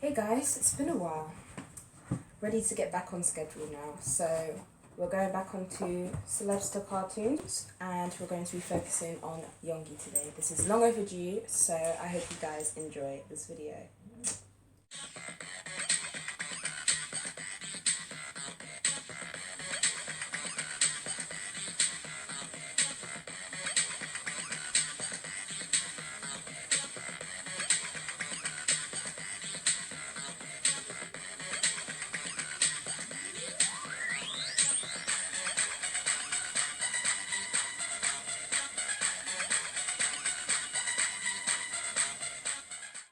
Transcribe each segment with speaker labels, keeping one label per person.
Speaker 1: Hey guys, it's been a while. Ready to get back on schedule now. So we're going back onto celebs to cartoons and we're going to be focusing on Yoongi today. This is long overdue, so I hope you guys enjoy this video.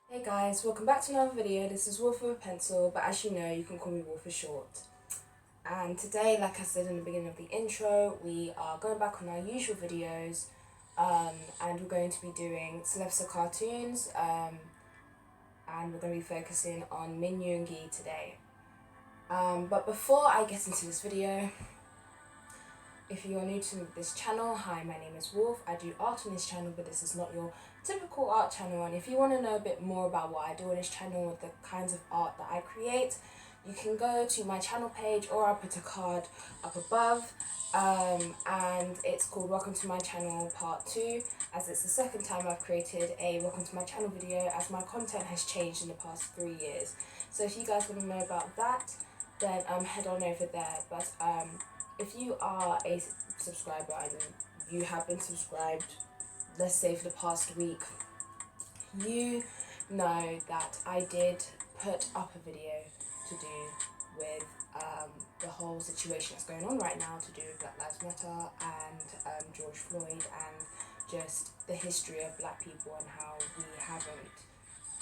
Speaker 1: Hey guys, welcome back to another video. This is Wolf with a pencil, but as you know, you can call me Wolf for short. And today, like I said in the beginning of the intro, we are going back on our usual videos, and we're going to be doing celebs to cartoons, and we're going to be focusing on MIN-YOONGI today. But before I get into this video, if you are new to this channel, hi, my name is Wolf. I do art on this channel, but this is not your typical art channel. And if you want to know a bit more about what I do on this channel, with the kinds of art that I create, you can go to my channel page, or I'll put a card up above. And it's called Welcome to My Channel Part 2, as it's the second time I've created a Welcome to My Channel video, as my content has changed in the past 3 years. So if you guys want to know about that, then head on over there. But if you are a subscriber and you have been subscribed, let's say for the past week, you know that I did put up a video to do with the whole situation that's going on right now to do with Black Lives Matter and George Floyd, and just the history of black people and how we haven't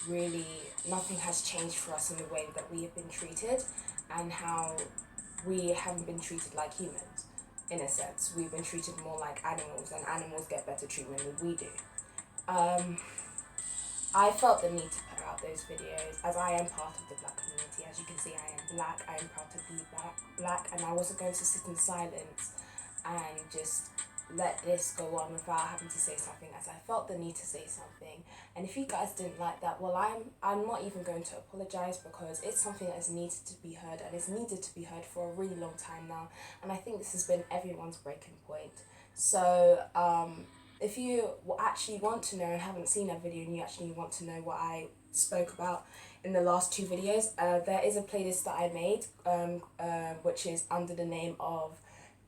Speaker 1: really, nothing has changed for us in the way that we have been treated, and how we haven't been treated like humans. In a sense, we've been treated more like animals, and animals get better treatment than we do. I felt the need to put out those videos, as I am part of the black community. As you can see, I am black, I am proud to be black, and I wasn't going to sit in silence and just let this go on without having to say something, as I felt the need to say something. And if you guys didn't like that, well, I'm not even going to apologize, because it's something that is needed to be heard, and it's needed to be heard for a really long time now, and I think this has been everyone's breaking point. So if you actually want to know and haven't seen that video, and you actually want to know what I spoke about in the last 2 videos, there is a playlist that I made, which is under the name of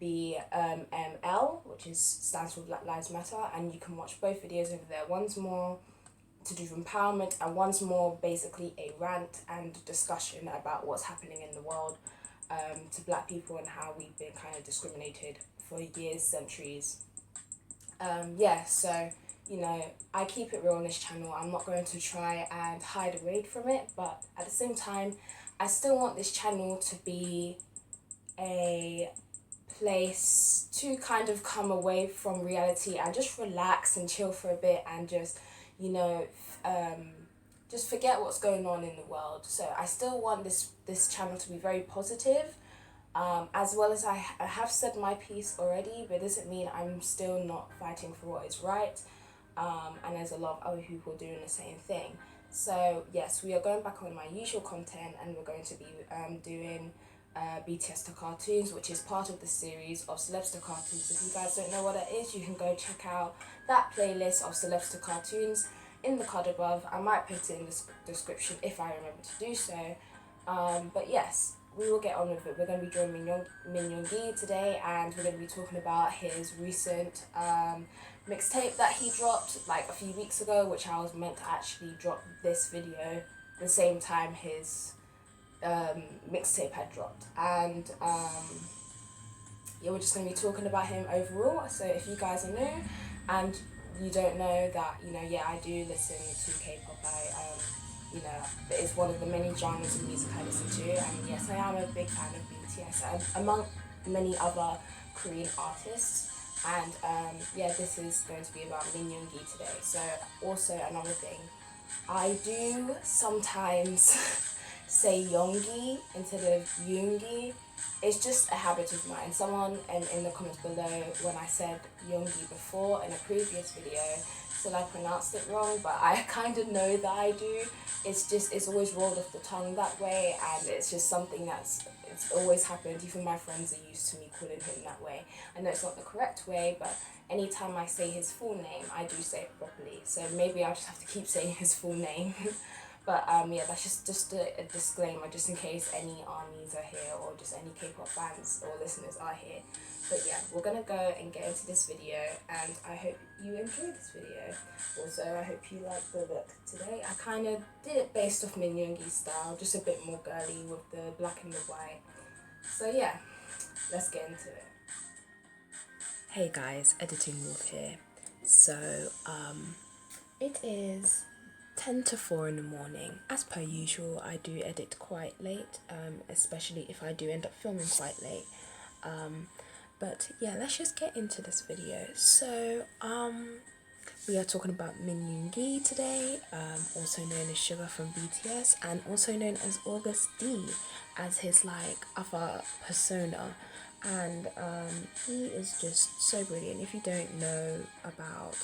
Speaker 1: BML, which stands for Black Lives Matter, and you can watch both videos over there. One's more to do with empowerment, and one's more basically a rant and discussion about what's happening in the world to black people, and how we've been kind of discriminated for years, centuries. So, you know, I keep it real on this channel. I'm not going to try and hide away from it, but at the same time, I still want this channel to be a place to kind of come away from reality and just relax and chill for a bit, and just, you know, just forget what's going on in the world. So I still want this channel to be very positive. As well as I have said my piece already, but it doesn't mean I'm still not fighting for what is right. And there's a lot of other people doing the same thing. So yes, we are going back on my usual content, and we're going to be doing BTS to cartoons, which is part of the series of celebs to cartoons. If you guys don't know what that is, you can go check out that playlist of celebs to cartoons in the card above. I might put it in the description if I remember to do so. But yes, we will get on with it. We're going to be drawing MIN-YOONGI today, and we're going to be talking about his recent mixtape that he dropped like a few weeks ago, which I was meant to actually drop this video the same time his mixtape had dropped. And yeah, we're just going to be talking about him overall. So if you guys are new and you don't know that, you know, yeah, I do listen to K-pop. You know, it's one of the many genres of music I listen to, and yes, I am a big fan of BTS, among many other Korean artists. And yeah, this is going to be about MIN-YOONGI today. So also another thing, I do sometimes say Yoongi instead of Yoongi. It's just a habit of mine. Someone in the comments below, when I said Yoongi before in a previous video, said I pronounced it wrong, but I kind of know that I do. It's always rolled off the tongue that way, and it's just something it's always happened. Even my friends are used to me calling him that way. I know it's not the correct way, but anytime I say his full name, I do say it properly. So maybe I'll just have to keep saying his full name. But yeah, that's just a disclaimer, just in case any armies are here or just any K-pop fans or listeners are here. But yeah, we're gonna go and get into this video, and I hope you enjoyed this video. Also, I hope you like the look today. I kind of did it based off MIN-YOONGI's style, just a bit more girly with the black and the white. So yeah, let's get into it. Hey guys, Editing Wolf here. So it is 10 to 4 in the morning. As per usual, I do edit quite late, especially if I do end up filming quite late. But yeah, let's just get into this video. So we are talking about MIN-YOONGI today, also known as Sugar from BTS, and also known as August D as his like other persona. And he is just so brilliant. If you don't know about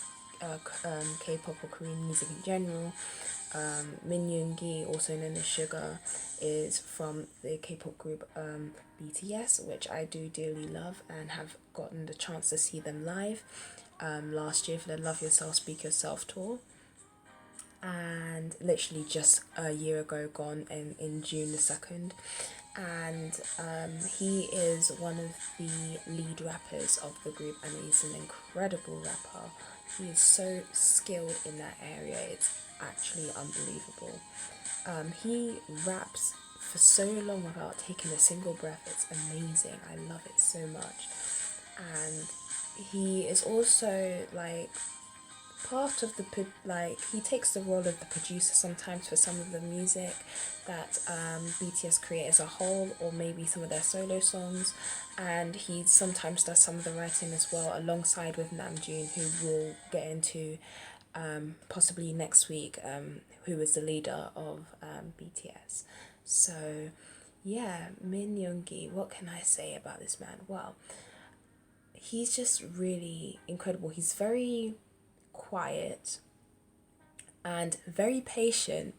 Speaker 1: K-pop or Korean music in general, MIN-YOONGI, also known as Sugar, is from the K-pop group BTS, which I do dearly love and have gotten the chance to see them live last year for the Love Yourself, Speak Yourself tour, and literally just a year ago gone in June the 2nd. And he is one of the lead rappers of the group, and he's an incredible rapper. He is so skilled in that area, it's actually unbelievable. He raps for so long without taking a single breath. It's amazing. I love it so much. And he is also like part of the he takes the role of the producer sometimes for some of the music that BTS create as a whole, or maybe some of their solo songs, and he sometimes does some of the writing as well, alongside with Namjoon, who we'll get into possibly next week, who is the leader of BTS. So yeah, MIN-YOONGI, what can I say about this man? Well, he's just really incredible. He's very quiet and very patient,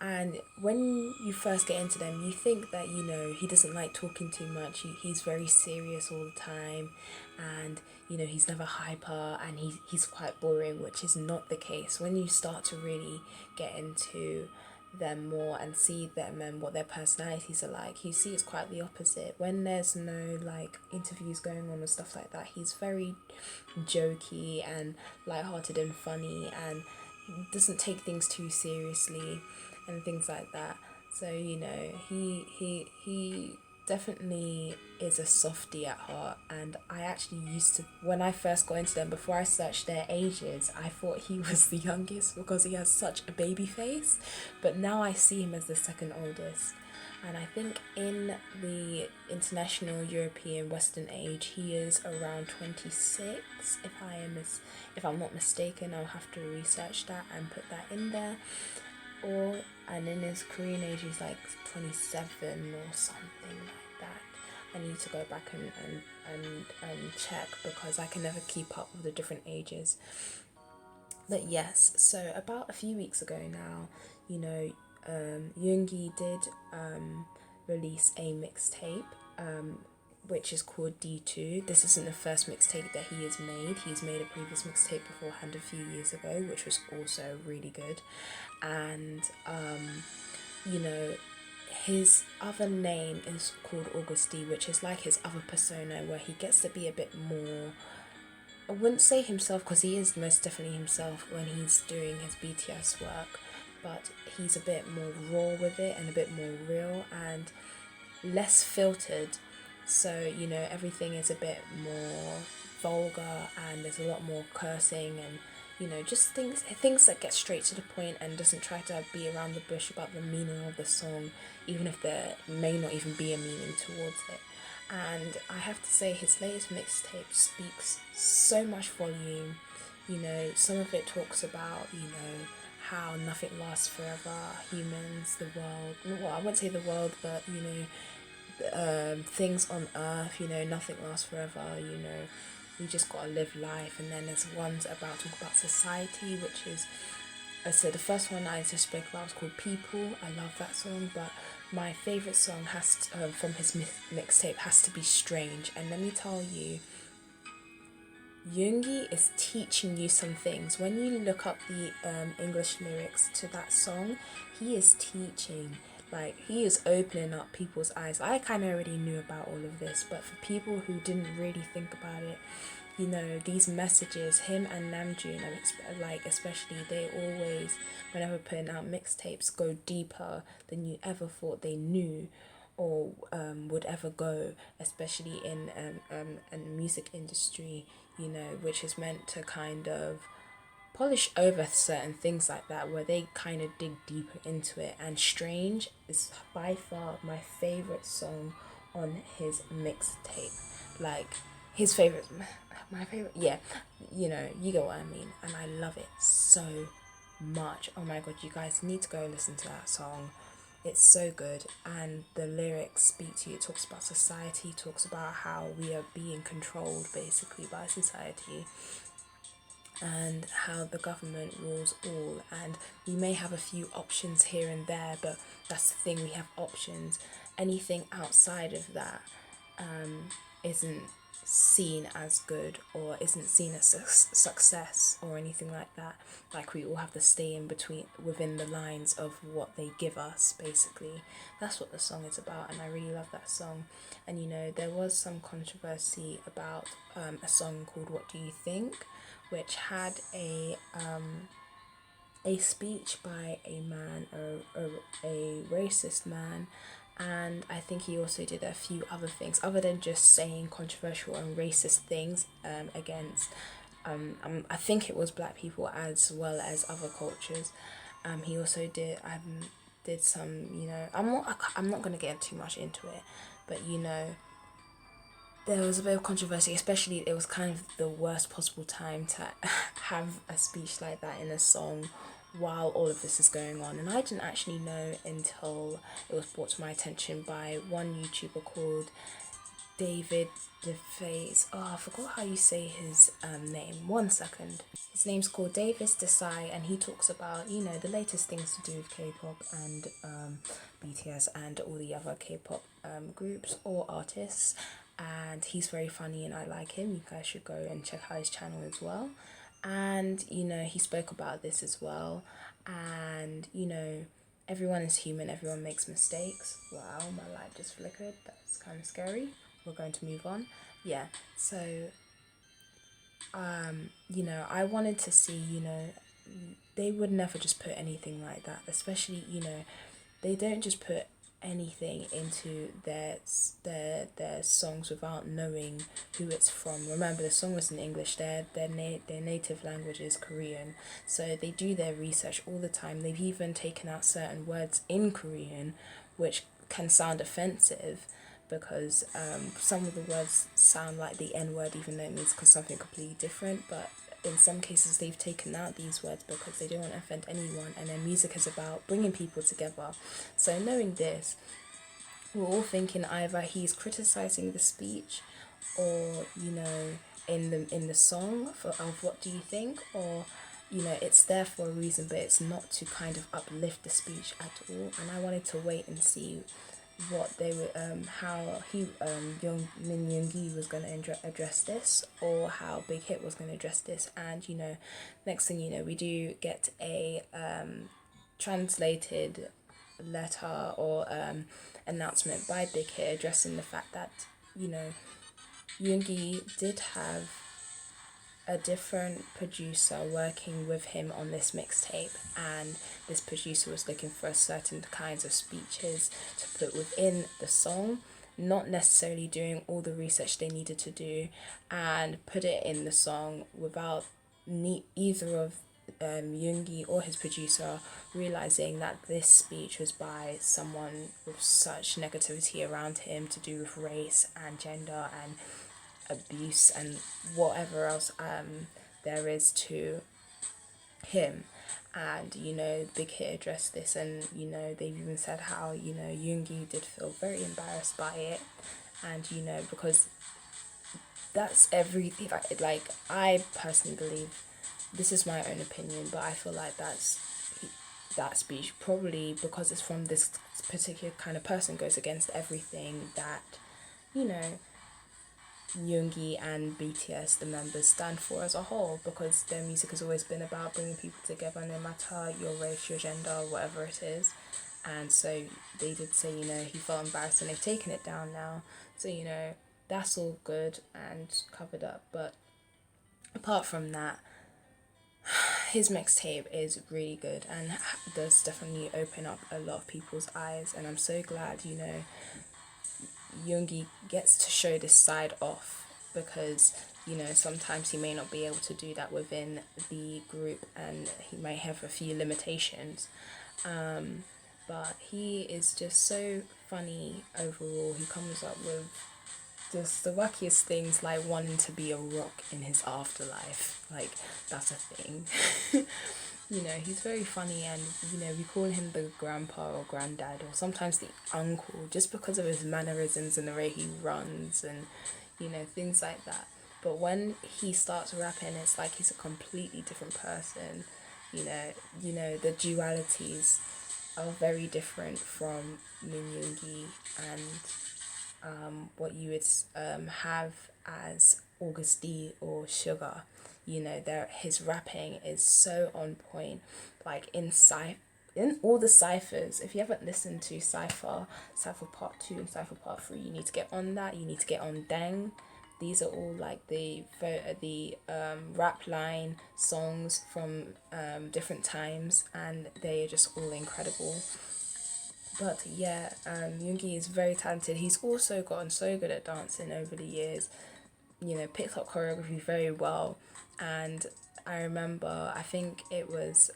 Speaker 1: and when you first get into them, you think that, you know, he doesn't like talking too much. He's very serious all the time, and you know, he's never hyper, and he's quite boring, which is not the case. When you start to really get into them more and see them and what their personalities are like, you see it's quite the opposite. When there's no like interviews going on and stuff like that, he's very jokey and lighthearted and funny, and doesn't take things too seriously and things like that. So, you know, he definitely is a softie at heart. And I actually used to, when I first got into them, before I searched their ages, I thought he was the youngest because he has such a baby face, but now I see him as the second oldest. And I think in the international European Western age, he is around 26. If I'm not mistaken, I'll have to research that and put that in there. And in his Korean age, he's like 27 or something like that. I need to go back and check, because I can never keep up with the different ages. But yes, so about a few weeks ago now, you know, Yoongi did release a mixtape, which is called D2. This isn't the first mixtape that he has made. He's made a previous mixtape beforehand a few years ago, which was also really good. And you know, his other name is called August D, which is like his other persona, where he gets to be a bit more, I wouldn't say himself, because he is most definitely himself when he's doing his BTS work, but he's a bit more raw with it and a bit more real and less filtered. So, you know, everything is a bit more vulgar, and there's a lot more cursing, and, you know, just things that get straight to the point and doesn't try to be around the bush about the meaning of the song, even if there may not even be a meaning towards it. And I have to say, his latest mixtape speaks so much volume. You know, some of it talks about, you know, how nothing lasts forever, humans, the world, well, I wouldn't say the world, but you know, things on earth, you know, nothing lasts forever, you know, we just gotta live life. And then there's ones about talk about society, which is, so the first one I just spoke about was called People. I love that song, but my favourite song has to, from his mixtape has to be Strange. And let me tell you, Yoongi is teaching you some things. When you look up the English lyrics to that song, he is teaching. Like, he is opening up people's eyes. I kind of already knew about all of this, but for people who didn't really think about it, you know, these messages, him and Namjoon, like, especially, they always, whenever putting out mixtapes, go deeper than you ever thought they knew or would ever go, especially in the music industry, you know, which is meant to kind of polish over certain things like that, where they kind of dig deeper into it. And Strange is by far my favorite song on his mixtape. Like, his favorite, my favorite, yeah, you know, you get what I mean. And I love it so much. Oh my god, you guys need to go listen to that song. It's so good, and the lyrics speak to you. It talks about society, talks about how we are being controlled basically by society, and how the government rules all, and we may have a few options here and there, but that's the thing, we have options. Anything outside of that isn't seen as good, or isn't seen as success or anything like that. Like, we all have to stay in between, within the lines of what they give us basically. That's what the song is about, and I really love that song. And you know, there was some controversy about a song called What Do You Think, which had a speech by a man, a racist man, and I think he also did a few other things other than just saying controversial and racist things against I think it was black people as well as other cultures. He also did some, you know, I'm not gonna get too much into it, but you know, there was a bit of controversy, especially it was kind of the worst possible time to have a speech like that in a song while all of this is going on. And I didn't actually know until it was brought to my attention by one YouTuber called David DeFace. Oh, I forgot how you say his name. 1 second. His name's called Davis Desai, and he talks about, you know, the latest things to do with K-pop and BTS and all the other K-pop groups or artists. And he's very funny and I like him. You guys should go and check out his channel as well. And you know, he spoke about this as well. And you know, everyone is human, everyone makes mistakes. Wow, my light just flickered. That's kind of scary. We're going to move on. Yeah, so you know, I wanted to see, you know, they would never just put anything like that, especially, you know, they don't just put anything into their songs without knowing who it's from. Remember, the song was in English. Their native language is Korean, so they do their research all the time. They've even taken out certain words in Korean which can sound offensive, because some of the words sound like the N-word even though it means something completely different. But in some cases they've taken out these words because they don't want to offend anyone, and their music is about bringing people together. So knowing this, we're all thinking either he's criticizing the speech, or you know, in the song of What Do You Think, or you know, it's there for a reason, but it's not to kind of uplift the speech at all. And I wanted to wait and see what they were how he MIN-YOONGI was going to address this, or how Big Hit was going to address this. And you know, next thing you know, we do get a translated letter or announcement by Big Hit addressing the fact that, you know, Yoongi did have a different producer working with him on this mixtape, and this producer was looking for certain kinds of speeches to put within the song, not necessarily doing all the research they needed to do, and put it in the song without either of Yoongi or his producer realizing that this speech was by someone with such negativity around him to do with race and gender and abuse and whatever else there is to him. And, you know, Big Hit addressed this, and, you know, they've even said how, you know, Yoongi did feel very embarrassed by it. And, you know, because that's everything, like, I personally believe, this is my own opinion, but I feel like that speech, probably because it's from this particular kind of person, goes against everything that, you know, Yoongi and BTS, the members, stand for as a whole, because their music has always been about bringing people together no matter your race, your gender, whatever it is. And so they did say, you know, he felt embarrassed, and they've taken it down now. So, you know, that's all good and covered up. But apart from that, his mixtape is really good and does definitely open up a lot of people's eyes. And I'm so glad, you know, Yoongi gets to show this side off, because, you know, sometimes he may not be able to do that within the group, and he might have a few limitations. But he is just so funny overall. He comes up with just the wackiest things, like wanting to be a rock in his afterlife. Like, that's a thing. You know, he's very funny, and, you know, we call him the grandpa or granddad, or sometimes the uncle, just because of his mannerisms and the way he runs, and, you know, things like that. But when he starts rapping, it's like he's a completely different person. You know, the dualities are very different from MIN-YOONGI and what you would have as August D or Sugar. You know, his rapping is so on point. Like in all the ciphers, if you haven't listened to Cypher Part 2 and Cypher Part 3, you need to get on that. You need to get on Dang. These are all like the rap line songs from different times, and they are just all incredible. But yeah, Yoongi is very talented. He's also gotten so good at dancing over the years. You know, picked up choreography very well. And I remember, I think it was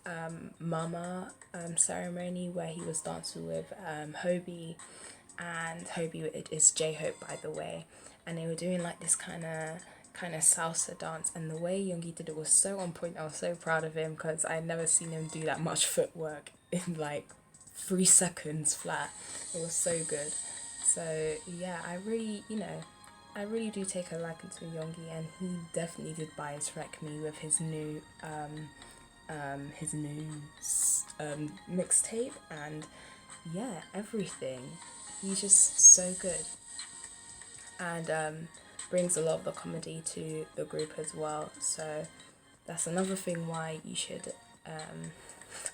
Speaker 1: Mama ceremony, where he was dancing with Hobie, and Hobie is J-Hope, by the way. And they were doing like this kind of salsa dance, and the way Yoongi did it was so on point. I was so proud of him, because I'd never seen him do that much footwork in like 3 seconds flat. It was so good. So yeah, I really do take a liking to Yoongi, and he definitely did bias wreck me with his new mixtape, and yeah, everything. He's just so good, and brings a lot of the comedy to the group as well. So that's another thing why you should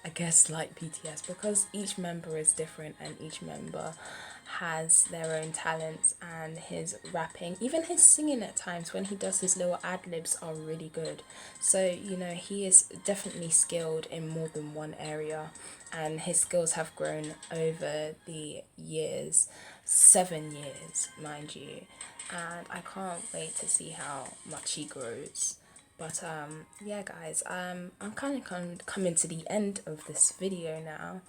Speaker 1: I guess like BTS, because each member is different, and each member has their own talents, and his rapping, even his singing at times when he does his little ad-libs, are really good. So, you know, he is definitely skilled in more than one area, and his skills have grown over the years, 7 years, mind you, and I can't wait to see how much he grows. But yeah guys, I'm kind of coming to the end of this video now,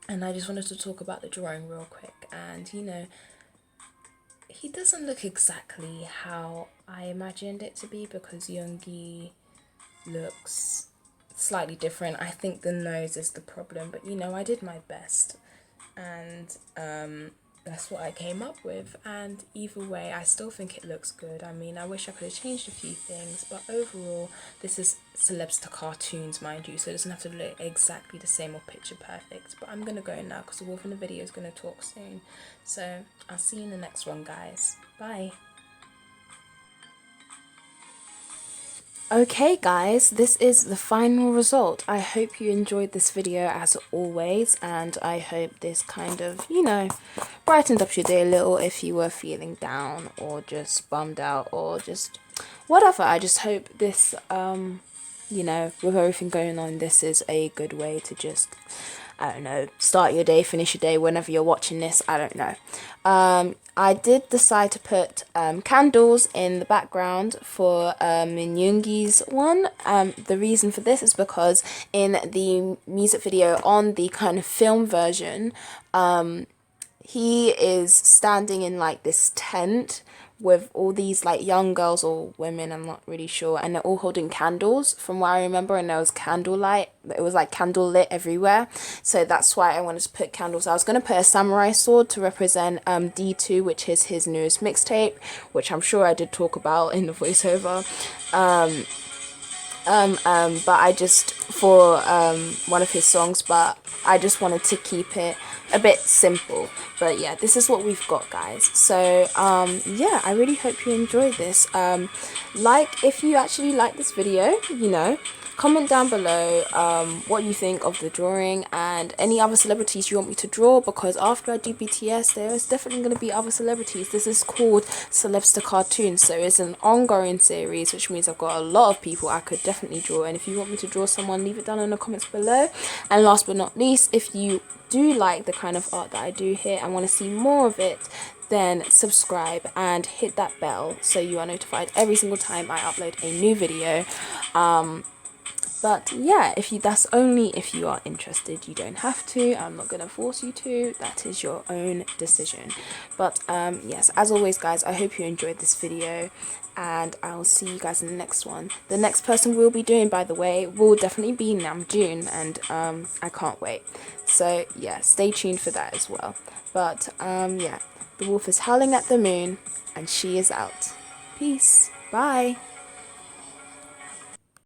Speaker 1: and I just wanted to talk about the drawing real quick. And, you know, he doesn't look exactly how I imagined it to be, because Yoongi looks slightly different. I think the nose is the problem, but, you know, I did my best, and that's what I came up with. And either way, I still think it looks good. I mean, I wish I could have changed a few things, but overall, this is celebs to cartoons, mind you, so it doesn't have to look exactly the same or picture perfect. But I'm gonna go now, because the wolf in the video is gonna talk soon. So I'll see you in the next one, guys. Bye. Okay guys, this is the final result. I hope you enjoyed this video as always, and I hope this kind of, you know, brightened up your day a little if you were feeling down or just bummed out or just whatever. I just hope this, you know, with everything going on, this is a good way to just, I don't know, start your day, finish your day, whenever you're watching this, I don't know. I did decide to put candles in the background for MIN-YOONGI's one. The reason for this is because in the music video on the kind of film version, he is standing in like this tent with all these like young girls or women, I'm not really sure, and they're all holding candles from what I remember, and there was candlelight, it was like candle lit everywhere, so that's why I wanted to put candles. I was going to put a samurai sword to represent D2, which is his newest mixtape, which I'm sure I did talk about in the voiceover. But I just, for one of his songs, but I just wanted to keep it a bit simple. But yeah, this is what we've got, guys. So yeah, I really hope you enjoyed this. Like, if you actually like this video, you know, comment down below what you think of the drawing and any other celebrities you want me to draw, because after I do BTS there is definitely going to be other celebrities. This is called Celebs the Cartoon, so it's an ongoing series, which means I've got a lot of people I could definitely draw, and if you want me to draw someone, leave it down in the comments below. And last but not least, if you do like the kind of art that I do here and want to see more of it, then subscribe and hit that bell so you are notified every single time I upload a new video. But yeah, that's only if you are interested. You don't have to. I'm not gonna force you to. That is your own decision. But yes, as always, guys, I hope you enjoyed this video, and I'll see you guys in the next one. The next person we'll be doing, by the way, will definitely be Namjoon, and I can't wait. So yeah, stay tuned for that as well. But yeah, the wolf is howling at the moon, and she is out. Peace. Bye.